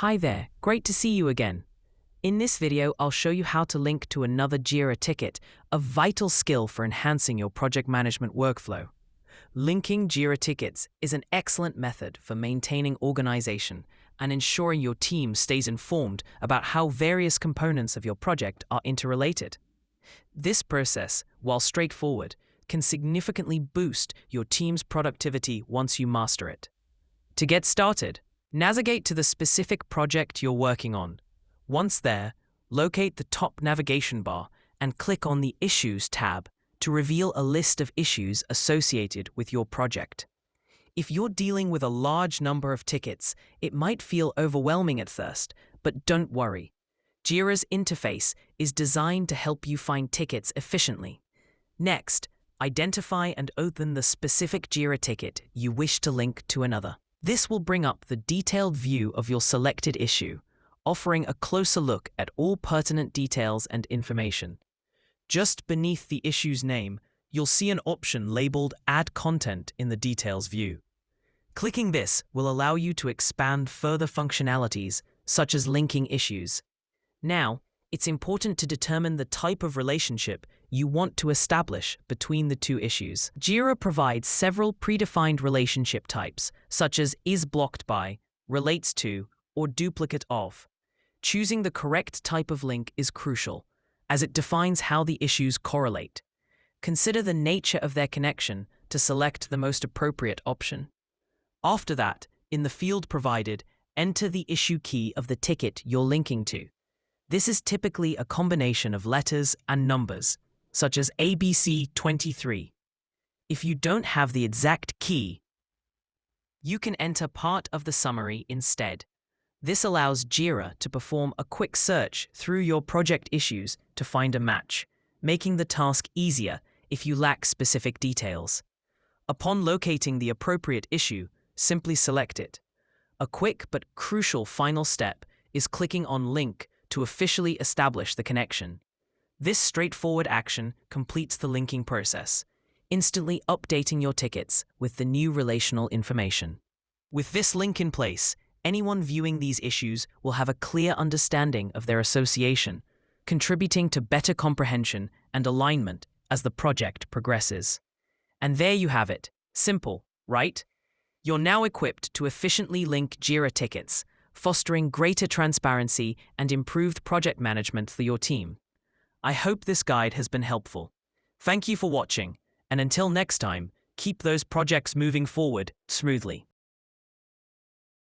Hi there, great to see you again. In this video, I'll show you how to link to another Jira ticket, a vital skill for enhancing your project management workflow. Linking Jira tickets is an excellent method for maintaining organization and ensuring your team stays informed about how various components of your project are interrelated. This process, while straightforward, can significantly boost your team's productivity once you master it. To get started, navigate to the specific project you're working on. Once there, locate the top navigation bar and click on the Issues tab to reveal a list of issues associated with your project. If you're dealing with a large number of tickets, it might feel overwhelming at first, but don't worry. Jira's interface is designed to help you find tickets efficiently. Next, identify and open the specific Jira ticket you wish to link to another. This will bring up the detailed view of your selected issue, offering a closer look at all pertinent details and information. Just beneath the issue's name, you'll see an option labeled Add Content in the Details view. Clicking this will allow you to expand further functionalities, such as linking issues. Now, it's important to determine the type of relationship you want to establish between the two issues. Jira provides several predefined relationship types, such as is blocked by, relates to, or duplicate of. Choosing the correct type of link is crucial, as it defines how the issues correlate. Consider the nature of their connection to select the most appropriate option. After that, in the field provided, enter the issue key of the ticket you're linking to. This is typically a combination of letters and numbers, such as ABC23. If you don't have the exact key, you can enter part of the summary instead. This allows Jira to perform a quick search through your project issues to find a match, making the task easier if you lack specific details. Upon locating the appropriate issue, simply select it. A quick but crucial final step is clicking on Link to officially establish the connection. This straightforward action completes the linking process, instantly updating your tickets with the new relational information. With this link in place, anyone viewing these issues will have a clear understanding of their association, contributing to better comprehension and alignment as the project progresses. And there you have it. Simple, right? You're now equipped to efficiently link Jira tickets, fostering greater transparency and improved project management for your team. I hope this guide has been helpful. Thank you for watching, and until next time, keep those projects moving forward smoothly.